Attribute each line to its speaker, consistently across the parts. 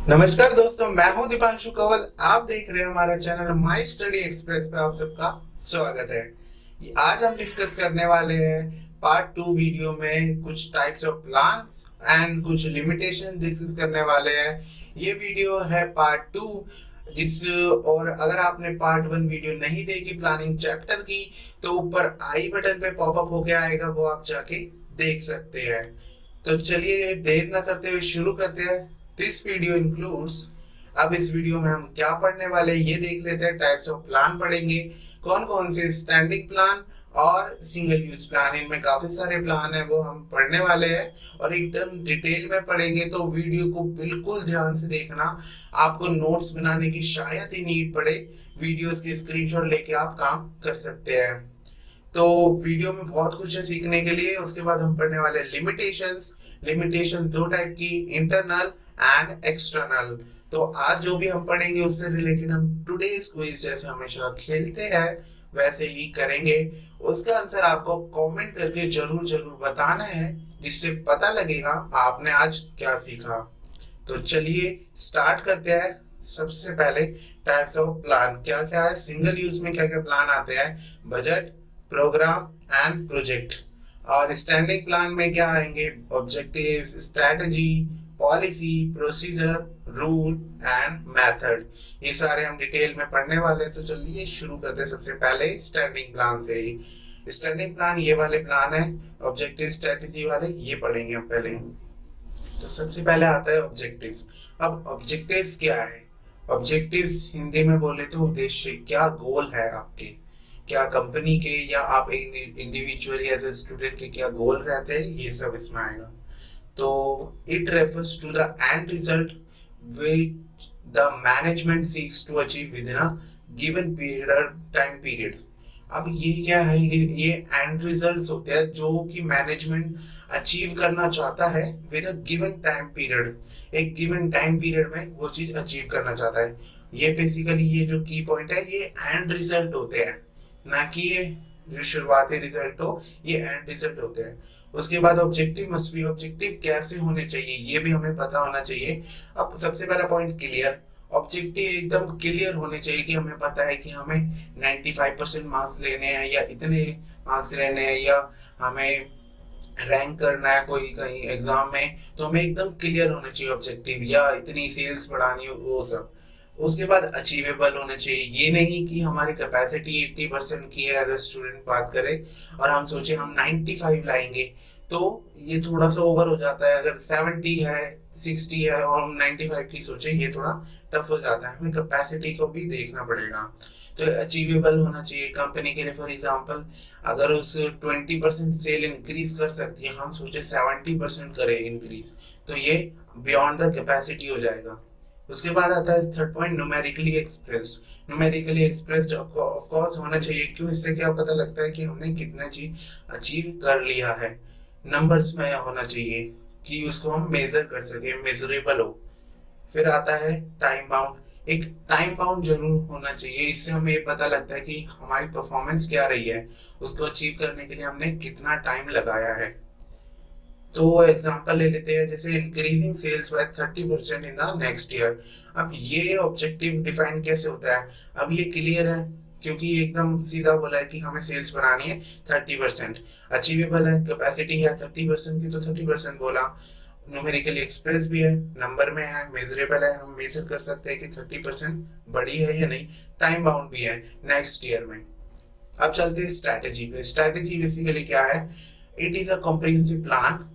Speaker 1: नमस्कार दोस्तों, मैं हूं दीपांशु कंवल। आप देख रहे हैं हमारा चैनल माई स्टडी एक्सप्रेस पे। आप सबका स्वागत है। आज हम डिस्कस करने वाले हैं पार्ट 2 वीडियो में कुछ टाइप्स ऑफ प्लान्स एंड कुछ लिमिटेशन डिस्कस करने वाले हैं। ये वीडियो है पार्ट 2 जिस और अगर आपने पार्ट 1 वीडियो नहीं देखी प्लानिंग चैप्टर की तो ऊपर आई बटन पे पॉपअप होके आएगा, वो आप जाके देख सकते हैं। तो चलिए देर ना करते हुए शुरू करते हैं। दिस वीडियो इंक्लूड्स, अब इस वीडियो में हम क्या पढ़ने वाले हैं ये देख लेते हैं। टाइप्स ऑफ प्लान पढ़ेंगे, कौन कौन से स्टैंडिंग प्लान और सिंगल यूज प्लान, इनमें काफी सारे प्लान है वो हम पढ़ने वाले हैं और एकदम डिटेल में पढ़ेंगे। तो वीडियो को बिल्कुल ध्यान से देखना, आपको नोट्स बनाने की शायद ही नीड पड़े, वीडियोस के स्क्रीनशॉट लेके आप काम कर सकते हैं। तो वीडियो में बहुत कुछ है सीखने के लिए। उसके बाद हम पढ़ने वाले लिमिटेशंस। लिमिटेशंस दो टाइप की, इंटरनल एंड एक्सटर्नल। तो आज जो भी हम पढ़ेंगे उससे रिलेटेड हम टुडेस क्विज जैसे हमेशा खेलते हैं वैसे ही करेंगे। उसका आंसर आपको कमेंट करके जरूर जरूर बताना है, जिससे पता लगेगा आपने आज क्या सीखा। तो चलिए स्टार्ट करते हैं। सबसे पहले टाइप्स ऑफ प्लान क्या क्या है, सिंगल यूज में क्या क्या प्लान आते हैं, बजट, प्रोग्राम एंड प्रोजेक्ट। और स्टैंडिंग प्लान में क्या आएंगे, objectives, strategy, policy, procedure, rule and method. ये सारे हम डिटेल में पढ़ने वाले हैं। तो चलिए शुरू करते हैं सबसे पहले स्टैंडिंग प्लान से ही। स्टैंडिंग प्लान ये वाले प्लान है, ऑब्जेक्टिव स्ट्रेटजी वाले ये पढ़ेंगे हम पहले। तो सबसे पहले आता है ऑब्जेक्टिव्स। अब ऑब्जेक्टिव्स क्या है, ऑब्जेक्टिव्स हिंदी में बोले तो उद्देश्य, क्या गोल है आपके, क्या कंपनी के या आप एक इंडिविजुअल एज ए स्टूडेंट के क्या गोल रहते हैं, ये सब इसमें आएगा। तो it refers to the end result which the management seeks to achieve within a given period time period। अब ये क्या है, ये एंड रिजल्ट्स होते हैं जो कि मैनेजमेंट अचीव करना चाहता है with a given time period. एक गिवन टाइम पीरियड में वो चीज अचीव करना चाहता है। ये बेसिकली ये जो की पॉइंट है ये एंड रिजल्ट होते हैं, ना कि ये जो शुरुआती रिजल्ट हो, ये एंड रिजल्ट होते हैं। उसके बाद ऑब्जेक्टिव मस्ट बी, ऑब्जेक्टिव कैसे होने चाहिए ये भी हमें पता होना चाहिए। अब सबसे पहला पॉइंट क्लियर, ऑब्जेक्टिव एकदम क्लियर होने चाहिए कि हमें पता है कि हमें 95% मार्क्स लेने हैं या इतने मार्क्स लेने हैं या हमें रैंक करना है कोई कहीं एग्जाम में, तो हमें एकदम क्लियर होना चाहिए ऑब्जेक्टिव, या इतनी सेल्स बढ़ानी हो वो सब। उसके बाद अचीवेबल होना चाहिए, ये नहीं कि हमारी कैपेसिटी 80% की है अगर स्टूडेंट बात करे और हम सोचे हम 95 लाएंगे, तो ये थोड़ा सा ओवर हो जाता है। अगर 70 है, 60 है और हम 95 की सोचे, ये थोड़ा टफ हो जाता है। हमें कैपेसिटी को भी देखना पड़ेगा। तो अचीवेबल होना चाहिए कंपनी के लिए। फॉर एग्जांपल अगर उस 20% सेल इंक्रीज कर सकती है, हम सोचे 70% करें इंक्रीज, तो ये बियॉन्ड द कैपेसिटी हो जाएगा। उसके बाद आता है third point, numerically expressed. Numerically expressed of course होना चाहिए, क्यों, इससे क्या पता लगता है कि हमने कितना चीज अचीव कर लिया है। नंबर्स में होना चाहिए कि उसको हम मेजर कर सके, मेजरेबल हो। फिर आता है टाइम बाउंड, एक टाइम बाउंड जरूर होना चाहिए, इससे हमें ये पता लगता है कि हमारी परफॉर्मेंस क्या रही है, उसको अचीव करने के लिए हमने कितना टाइम लगाया है। तो एग्जांपल ले लेते हैं, जैसे increasing sales by 30% in the next year. अब ये ऑब्जेक्टिव डिफाइन कैसे होता है, अब ये क्लियर है क्योंकि एकदम सीधा बोला है कि हमें सेल्स बढ़ानी है 30%। अचीवेबल है, कैपेसिटी है 30% की तो 30% बोला। न्यूमेरिकली एक्सप्रेस भी है, नंबर में है, मेजरेबल है, हम मेजर कर सकते हैं कि 30% बढ़ी है या नहीं। टाइम बाउंड भी है नेक्स्ट ईयर में। अब चलते हैं स्ट्रैटेजी पे। स्ट्रैटेजी बेसिकली क्या है, it is a comprehensive plan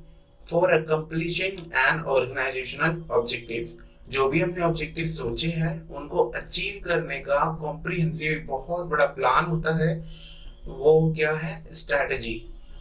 Speaker 1: for accomplishing and organisational objectives. जो भी हमने ऑब्जेक्टिव सोचे हैं उनको अचीव करने का कॉम्प्रिहेंसिव बहुत बड़ा प्लान होता है, वो क्या है, स्ट्रैटेजी।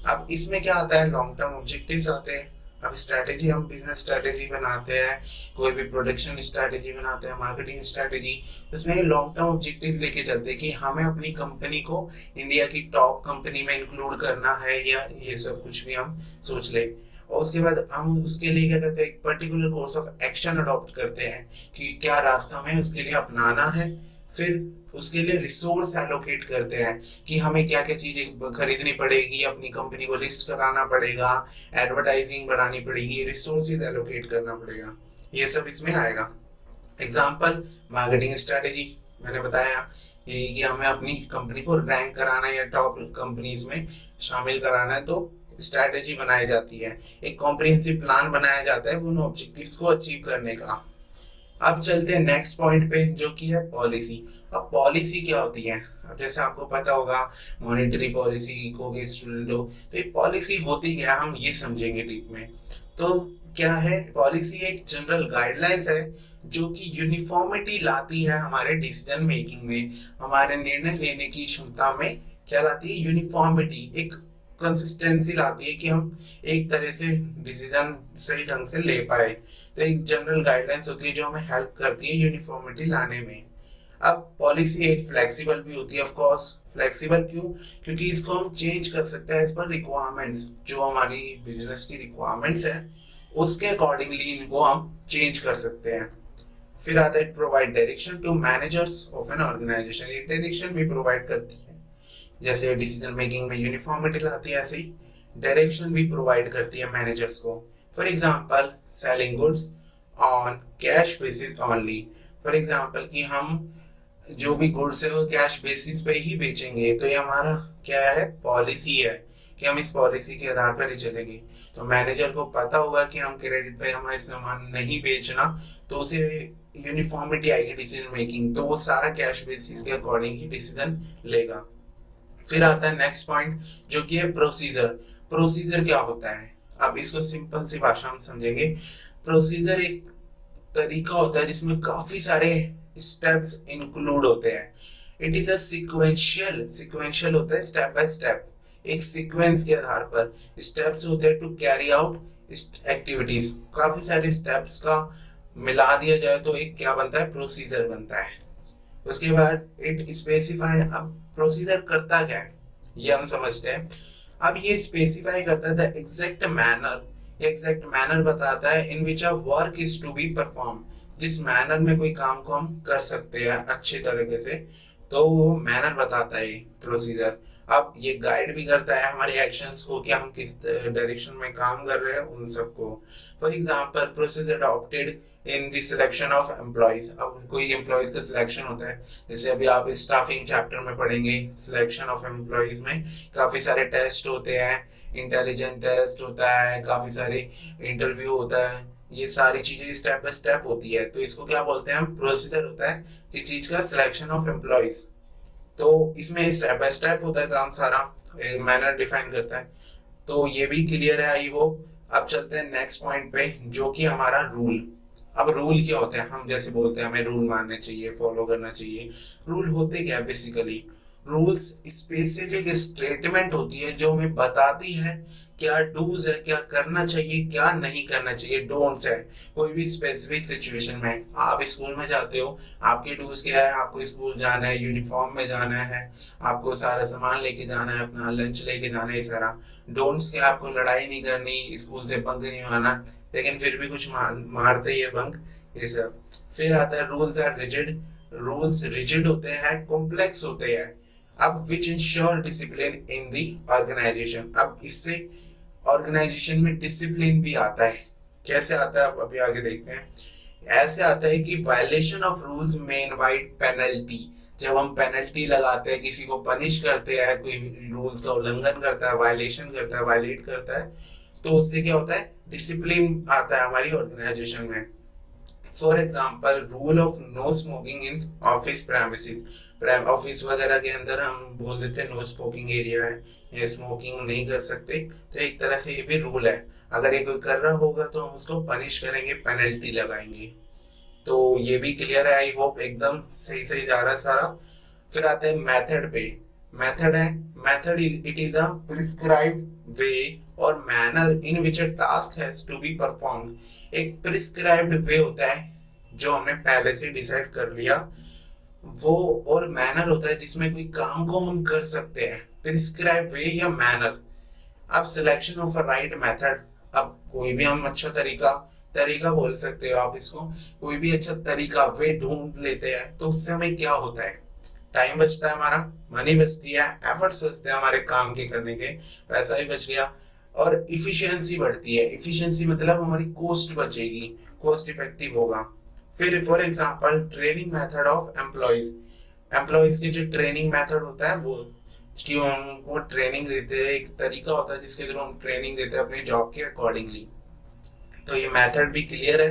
Speaker 1: अब इसमें क्या आता है, लॉन्ग टर्म ऑब्जेक्टिव्स आते हैं। अब स्ट्रैटेजी, हम बिजनेस स्ट्रैटेजी बनाते हैं, कोई भी प्रोडक्शन स्ट्रैटेजी बनाते हैं, मार्केटिंग स्ट्रैटेजी, तो उसमें लॉन्ग टर्म ऑब्जेक्टिव लेके चलते हैं कि हमें अपनी कंपनी को इंडिया की टॉप कंपनी में इंक्लूड करना है, या ये सब कुछ भी हम सोच ले। और उसके बाद हम उसके लिए क्या करते हैं, एक particular course of action adopt करते हैं कि क्या रास्ता हमें उसके लिए अपनाना है। फिर उसके लिए रिसोर्स एलोकेट करते हैं कि हमें क्या क्या चीजें खरीदनी पड़ेगी, अपनी कंपनी को लिस्ट कराना पड़ेगा, एडवर्टाइजिंग बढ़ानी पड़ेगी, रिसोर्सेज एलोकेट करना पड़ेगा, ये सब इसमें आएगा। एग्जाम्पल, मार्केटिंग स्ट्रेटेजी मैंने बताया ये कि हमें अपनी कंपनी को रैंक कराना है या टॉप कंपनीज में शामिल कराना है, तो स्ट्रेटेजी बनाई जाती है, एक कॉम्प्रिहेंसिव प्लान बनाया जाता है उन ऑब्जेक्टिव्स को अचीव करने का। अब चलते हैं नेक्स्ट पॉइंट पे जो कि है पॉलिसी। अब पॉलिसी क्या होती है? अब जैसे आपको पता होगा मॉनेटरी पॉलिसी को भी स्टूडेंट हो, तो एक पॉलिसी होती क्या हम ये समझेंगे डीप में। तो क्या है पॉलिसी? एक जनरल गाइडलाइंस है जो कि यूनिफॉर्मिटी लाती है हमारे डिसीजन मेकिंग में, हमारे निर्णय लेने की क्षमता में। क्या लाती है? यूनिफॉर्मिटी, एक कंसिस्टेंसी लाती है कि हम एक तरह से डिसीजन सही ढंग से ले पाए। तो एक जनरल गाइडलाइंस होती है जो हमें हेल्प करती है यूनिफॉर्मिटी लाने में। अब पॉलिसी एक फ्लेक्सिबल भी होती है, ऑफ कोर्स। फ्लेक्सिबल क्यों? क्योंकि इसको हम चेंज कर सकते हैं एज पर रिक्वायरमेंट्स, जो हमारी बिजनेस की रिक्वायरमेंट्स है उसके अकॉर्डिंगली इनको हम चेंज कर सकते हैं। फिर आता है provide direction to managers of an organisation. ये डायरेक्शन भी प्रोवाइड करती है, जैसे डिसीजन मेकिंग में यूनिफॉर्मिटी लाती है ऐसे ही डायरेक्शन भी प्रोवाइड करती है मैनेजर्स को। For example, selling goods on cash basis only. For example कि हम जो भी गुड्स है वो कैश बेसिस पे ही बेचेंगे, तो ये हमारा क्या है? पॉलिसी है कि हम इस पॉलिसी के आधार पर ही चलेंगे। तो मैनेजर को पता होगा कि हम क्रेडिट पे हमारे सामान नहीं बेचना, तो उसे यूनिफॉर्मिटी आएगी डिसीजन मेकिंग, तो वो सारा कैश बेसिस के अकॉर्डिंग ही डिसीजन लेगा। फिर आता है नेक्स्ट पॉइंट जो कि है प्रोसीजर। प्रोसीजर क्या होता है? अब इसको सिंपल सी भाषा में समझेंगे। प्रोसीजर एक तरीका होता है जिसमें काफी सारे स्टेप्स इंक्लूड होते हैं। इट इज अ सिक्वेंशियल होता है, स्टेप बाय स्टेप, एक सीक्वेंस के आधार पर स्टेप्स होते हैं टू कैरी आउट एक्टिविटीज। काफी सारे स्टेप्स का मिला दिया जाए तो एक क्या बनता है? प्रोसीजर बनता है। उसके बाद इट स्पेसिफाई। अब प्रोसीजर करता क्या है ये हम समझते हैं। अब ये स्पेसिफाई करता है द एग्जैक्ट मैनर बताता है in which a work is to be perform, जिस मैनर में कोई काम को हम कर सकते हैं अच्छे तरीके से, तो वो मैनर बताता है प्रोसीजर। अब ये गाइड भी करता है हमारे एक्शंस को कि हम किस डायरेक्शन में काम कर रहे हैं उन सबको। For example, process adopted in the selection of employees. अब कोई एम्प्लॉइज का सिलेक्शन होता है, जैसे अभी आप स्टाफिंग चैप्टर में पढ़ेंगे, सिलेक्शन ऑफ एम्प्लॉइज में काफी सारे टेस्ट होते हैं, इंटेलिजेंट टेस्ट होता है, काफी सारे इंटरव्यू होता है, ये सारी चीजें स्टेप बाय स्टेप होती है। तो इसको क्या बोलते हैं हम? प्रोसीजर होता है किस चीज का? Selection of employees. तो इसमें स्टेप बाय स्टेप होता है काम सारा, मैनर डिफाइन करता है। तो ये भी क्लियर है आई होप। अब चलते हैं नेक्स्ट पॉइंट पे जो कि हमारा रूल। अब रूल क्या होते हैं? हम जैसे बोलते हैं हमें रूल मानने चाहिए, फॉलो करना चाहिए। रूल होते क्या है बेसिकली? रूल्स स्पेसिफिक स्टेटमेंट होती है जो हमें बताती है क्या डूज है, क्या करना चाहिए, क्या नहीं करना चाहिए, डोंट्स है। कोई भी स्पेसिफिक सिचुएशन में आप स्कूल में जाते हो, आपके डूज क्या है? आपको स्कूल जाना है, यूनिफॉर्म में जाना है, आपको सारा सामान लेके जाना है, अपना लंच लेके जाना है, सारा। डोंट्स क्या? आपको लड़ाई नहीं करनी, स्कूल से बंक नहीं मारना, लेकिन फिर भी कुछ मारते ही है बंक, ये सब। फिर आता है rules are rigid. Rules rigid होते हैं, कॉम्प्लेक्स होते हैं। अब which ensure discipline in the organisation. अब इससे ऑर्गेनाइजेशन में डिसिप्लिन भी आता है। कैसे आता है? अब अभी आगे देखते हैं। ऐसे आता है कि वायलेशन ऑफ रूल्स में इनवाइट पेनल्टी। जब हम पेनल्टी लगाते हैं, किसी को पनिश करते हैं, कोई रूल्स का उल्लंघन करता है, वायलेशन करता है, वायलेट करता है, तो उससे क्या होता है? डिसिप्लिन आता है हमारी ऑर्गेनाइजेशन में। For example, rule of no smoking in office premises. Office वगैरह के अंदर हम बोल देते हैं नो स्मोकिंग एरिया है, ये स्मोकिंग नहीं कर सकते, तो एक तरह से ये भी रूल है। अगर ये कोई कर रहा होगा तो हम उसको पनिश करेंगे, पेनल्टी लगाएंगे। तो ये भी क्लियर है आई होप, एकदम सही सही जा रहा है सारा। फिर आते हैं मेथड पे। मेथड है, method it is a prescribed way और manner in which a task has to be performed. एक प्रिस्क्राइब्ड वे होता है जो हमने पहले से डिसाइड कर लिया वो, और मैनर होता है जिसमें कोई काम को हम कर सकते हैं, प्रिस्क्राइब वे या मैनर। अब selection of a right method. अब कोई भी हम अच्छा तरीका बोल सकते हो आप इसको, कोई भी अच्छा तरीका वे ढूंढ लेते हैं, तो उससे हमें क्या होता है? टाइम बचता है हमारा, मनी बचती है, एफर्ट्स बचते हैं हमारे काम के करने के, पैसा भी बच गया, और इफिशियंसी बढ़ती है। इफिशियंसी मतलब हमारी कॉस्ट बचेगी, कॉस्ट इफेक्टिव होगा। फिर for example training method of employees, employees की जो ट्रेनिंग मेथड होता है वो कि उनको ट्रेनिंग देते हैं, एक तरीका होता है जिसके थ्रू हम ट्रेनिंग देते हैं अपनी जॉब के अकॉर्डिंगली। तो ये मेथड भी क्लियर है।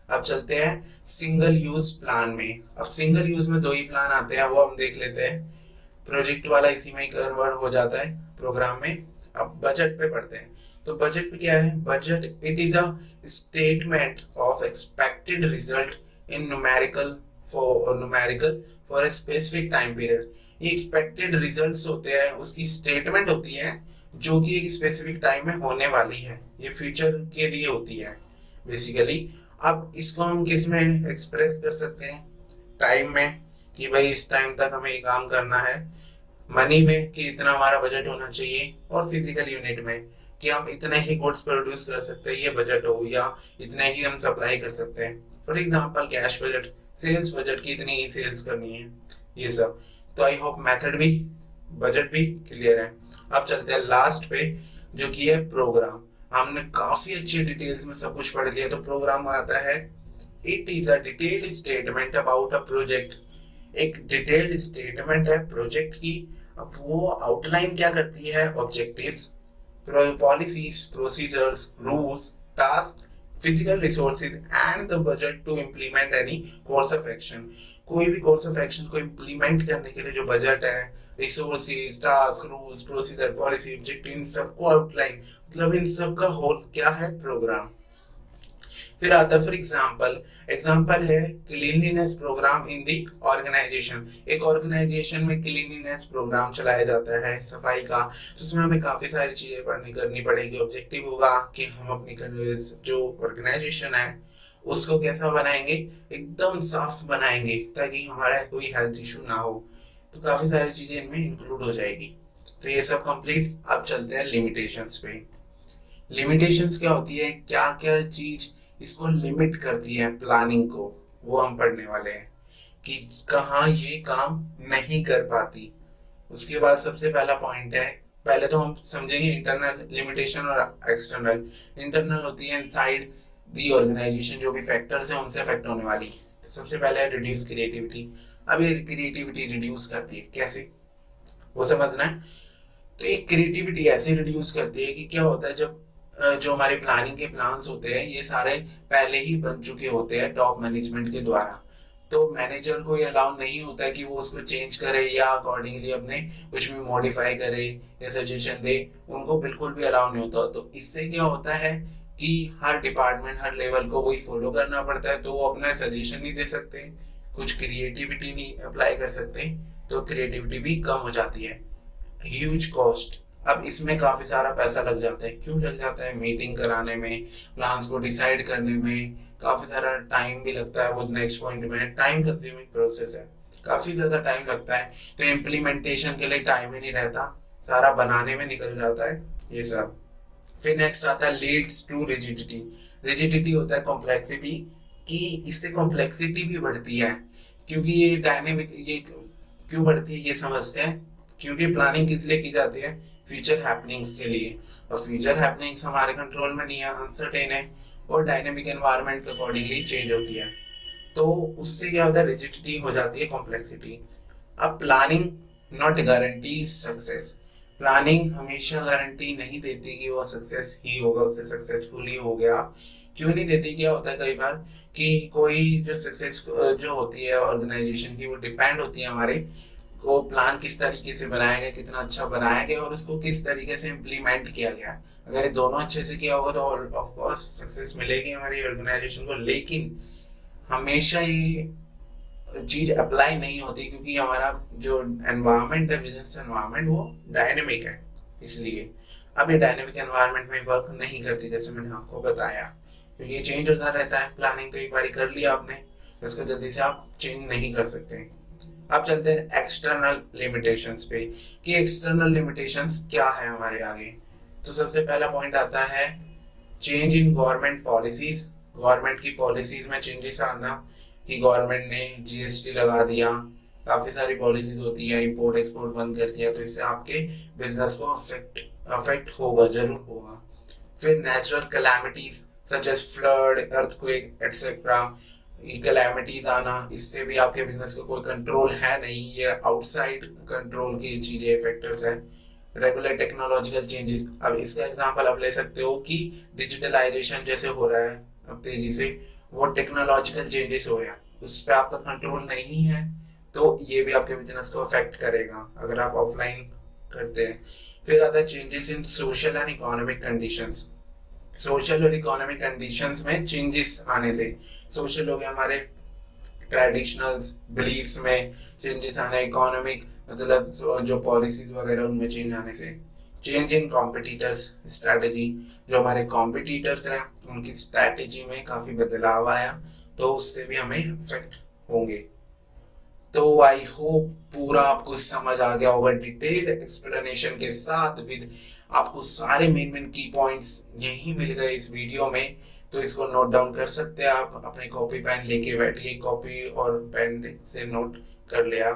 Speaker 1: अब चलते हैं सिंगल यूज प्लान में। अब सिंगल यूज में दो ही प्लान आते हैं, वो हम देख लेते हैं। प्रोजेक्ट वाला इसी में ही कन्वर्ट हो जाता है प्रोग्राम में। अब बजट पे पढ़ते हैं। तो बजट क्या है? Budget it is a statement of expected result in numerical for a specific time period. ये एक्सपेक्टेड रिजल्ट्स होते हैं, उसकी स्टेटमेंट होती है जो कि एक स्पेसिफिक टाइम में होने वाली है, ये फ्यूचर के लिए होती है बेसिकली। अब इसको हम किस में एक्सप्रेस कर सकते हैं? टाइम में, कि भाई इस टाइम तक हमें ये काम करना है। मनी में कि इतना हमारा बजट होना चाहिए। और फिजिकल यूनिट में कि हम इतने ही गुड्स प्रोड्यूस कर सकते हैं, ये बजट हो, या इतने ही हम सप्लाई कर सकते हैं। For example cash budget, sales budget की इतनी ही सेल्स करनी है, ये सब। तो आई होप मेथड भी बजट भी क्लियर है। अब चलते हैं लास्ट पे जो कि है प्रोग्राम। हमने काफी अच्छी डिटेल्स में सब कुछ पढ़ लिया। तो प्रोग्राम आता है, it is a detailed statement about a project. एक डिटेल्ड स्टेटमेंट है प्रोजेक्ट की। अब वो आउटलाइन क्या करती है? Objectives, policies, procedures, rules, task, physical resources and the budget to implement any course of action. कोई भी कोर्स ऑफ एक्शन को इम्प्लीमेंट करने के लिए जो बजट है, resources, task, rules, procedure, policy, objective, इन सबको आउटलाइन, मतलब इन सब का होल क्या है? प्रोग्राम। फिर आता है फॉर एग्जाम्पल, एग्जाम्पल है cleanliness programme in the organisation. एक ऑर्गेनाइजेशन में क्लीनलीनेस प्रोग्राम चलाया जाता है, सफाई का। तो उसमें हमें काफी सारी चीजें पढ़नी करनी पड़ेगी। ऑब्जेक्टिव होगा कि हम अपनी जो ऑर्गेनाइजेशन है उसको कैसा बनाएंगे? एकदम साफ बनाएंगे ताकि हमारा कोई हेल्थ इशू ना हो। तो काफी सारी चीजें इनमें इंक्लूड हो जाएगी। तो ये सब कंप्लीट। अब चलते हैं लिमिटेशंस पे। लिमिटेशंस क्या होती है? क्या क्या चीज इसको लिमिट करती है प्लानिंग को, वो हम पढ़ने वाले हैं कि कहाँ ये काम नहीं कर पाती। उसके बाद सबसे पहला पॉइंट है, पहले तो हम समझेंगे इंटरनल लिमिटेशन और एक्सटर्नल। इंटरनल होती है इनसाइड दी ऑर्गेनाइजेशन, जो भी फैक्टर्स हैं उनसे अफेक्ट होने वाली। तो सबसे पहले है रिड्यूस क्रिएटिविटी। अब ये क्रिएटिविटी रिड्यूस करती है कैसे, वो समझना है। तो ये क्रिएटिविटी ऐसे रिड्यूस करती है कि क्या होता है, जब जो हमारे प्लानिंग के प्लान्स होते हैं ये सारे पहले ही बन चुके होते हैं टॉप मैनेजमेंट के द्वारा। तो मैनेजर को ये अलाउ नहीं होता है कि वो उसको चेंज करे या अकॉर्डिंगली अपने कुछ भी मॉडिफाई करे या सजेशन दे, उनको बिल्कुल भी अलाउ नहीं होता। तो इससे क्या होता है कि हर डिपार्टमेंट, हर लेवल को वही फॉलो करना पड़ता है। तो वो अपना सजेशन नहीं दे सकते, कुछ क्रिएटिविटी नहीं अप्लाई कर सकते, तो क्रिएटिविटी भी कम हो जाती है। ह्यूज कॉस्ट, अब इसमें काफी सारा पैसा लग जाता है। क्यों लग जाता है? मीटिंग कराने में, प्लान्स को डिसाइड करने में काफी सारा टाइम भी लगता है। वो नेक्स्ट पॉइंट में टाइम कंज्यूमिंग प्रोसेस है, काफी ज्यादा टाइम लगता है। तो इम्प्लीमेंटेशन के लिए टाइम ही नहीं रहता, सारा बनाने में निकल जाता है ये सब। फिर नेक्स्ट आता है लीड्स टू रिजिडिटी। रिजिडिटी होता है कॉम्प्लेक्सिटी, कि इससे कॉम्प्लेक्सिटी भी बढ़ती है। क्योंकि ये डायनेमिक, ये क्यों बढ़ती है ये समझते हैं। क्योंकि प्लानिंग किस लिए की जाती है? फ्यूचर हैपनिंग्स के लिए। और फ्यूचर हैपनिंग्स हमारे कंट्रोल में नहीं है, अनसर्टेन है, और डायनेमिक एनवायरनमेंट के अकॉर्डिंगली चेंज होती है। तो उससे क्या होता है? रिजिडिटी हो जाती है, कॉम्प्लेक्सिटी। अब planning not guarantee success. Planning हमेशा गारंटी नहीं देती कि वो सक्सेस ही होगा, उससे सक्सेसफुल ही हो गया। क्यों नहीं देती? क्या होता है कई बार कि कोई जो सक्सेस जो होती है ऑर्गेनाइजेशन की, वो डिपेंड होती है हमारे को प्लान किस तरीके से बनाया गया, कितना अच्छा बनाया गया, और उसको किस तरीके से इम्प्लीमेंट किया गया। अगर ये दोनों अच्छे से किया होगा तो ऑफ कोर्स सक्सेस मिलेगी हमारी ऑर्गेनाइजेशन को। लेकिन हमेशा ये चीज अप्लाई नहीं होती, क्योंकि हमारा जो एनवायरनमेंट है, बिजनेस एनवायरनमेंट, वो डायनेमिक है। इसलिए अब ये डायनेमिक एनवायरनमेंट में वर्क नहीं करती, जैसे मैंने आपको बताया, क्योंकि ये चेंज होता रहता है। प्लानिंग तो एक बार कर लिया आपने, इसको जल्दी से आप चेंज नहीं कर सकते। अब चलते हैं एक्सटर्नल लिमिटेशंस पे, कि एक्सटर्नल लिमिटेशंस क्या है हमारे आगे। तो सबसे पहला पॉइंट आता है change in government policies. Government की पॉलिसीज में चेंजेस आना, कि गवर्नमेंट ने जीएसटी लगा दिया, काफी सारी पॉलिसीज होती है, इंपोर्ट एक्सपोर्ट बंद कर दिया, तो इससे आपके बिजनेस को अफेक्ट होगा, जरूर होगा। फिर natural calamities such as flood, earthquake etcetera, calamities आना, इससे भी आपके बिजनेस का कोई कंट्रोल है नहीं, ये आउटसाइड कंट्रोल की चीजें फैक्टर्स है। रेगुलर टेक्नोलॉजिकल चेंजेस, अब इसका एग्जांपल आप ले सकते हो कि डिजिटलाइजेशन जैसे हो रहा है अब तेजी से, वो टेक्नोलॉजिकल चेंजेस हो रहे हैं, उस पर आपका कंट्रोल नहीं है, तो ये भी आपके बिजनेस को अफेक्ट करेगा अगर आप ऑफलाइन करते हैं। फिर आता है changes in social and economic conditions. Social और इकोनॉमिक कंडीशंस में चेंजेस आने से, सोशल हो गया हमारे ट्रेडिशनल बिलीफ्स में चेंजेस आने, इकोनॉमिक मतलब जो पॉलिसीज वगैरह उनमें चेंज आने से, चेंज इन कॉम्पिटिटर्स स्ट्रैटेजी, जो हमारे कॉम्पिटिटर्स हैं उनकी स्ट्रैटेजी में काफी बदलाव आया, तो उससे भी हमें इफेक्ट होंगे। तो आई होप पूरा आपको समझ आ गया होगा डिटेल्ड एक्सप्लेनेशन के साथ, विद आपको सारे मेन की पॉइंट्स यही मिल गए इस वीडियो में। तो इसको नोट डाउन कर सकते हैं आप, अपने कॉपी पेन लेके बैठिए, कॉपी और पेन से नोट कर लिया।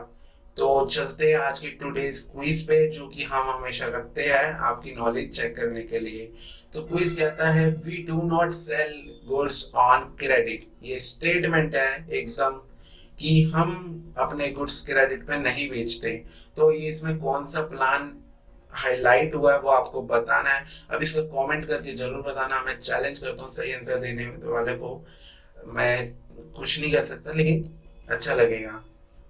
Speaker 1: तो चलते हैं आज के टुडेज क्विज पे, जो कि हम हमेशा रखते हैं आपकी नॉलेज चेक करने के लिए। तो क्विज कहता है we do not sell goods on credit, ये स्टेटमेंट है एकदम कि हम अपने गुड्स क्रेडिट पे नहीं बेचते। तो ये इसमें कौन सा प्लान हाईलाइट हुआ है वो आपको बताना है। अब इसका कमेंट करके जरूर बताना, मैं चैलेंज करता हूँ सही आंसर देने वाले को। मैं कुछ नहीं कर सकता, लेकिन अच्छा लगेगा,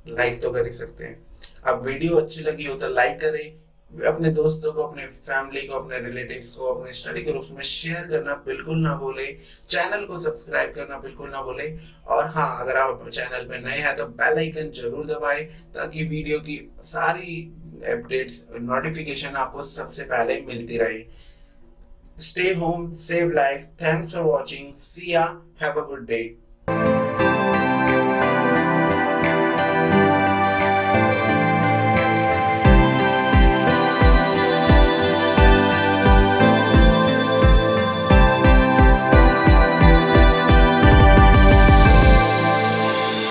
Speaker 1: लाइक तो कर ही सकते हैं। अब वीडियो अच्छी लगी हो तो लाइक करें, अपने दोस्तों को, अपने फैमिली को, अपने रिलेटिव्स को, अपने स्टडी ग्रुप्स में शेयर करना बिल्कुल ना भूले, चैनल को सब्सक्राइब करना बिल्कुल ना भूले। और हाँ, अगर आप अपने चैनल पे नए हैं तो बेल आइकन जरूर दबाएं, ताकि वीडियो की सारी अपडेट्स नोटिफिकेशन आपको सबसे पहले मिलती रहे। Stay home, save life, thanks for watching, see ya, have a good day.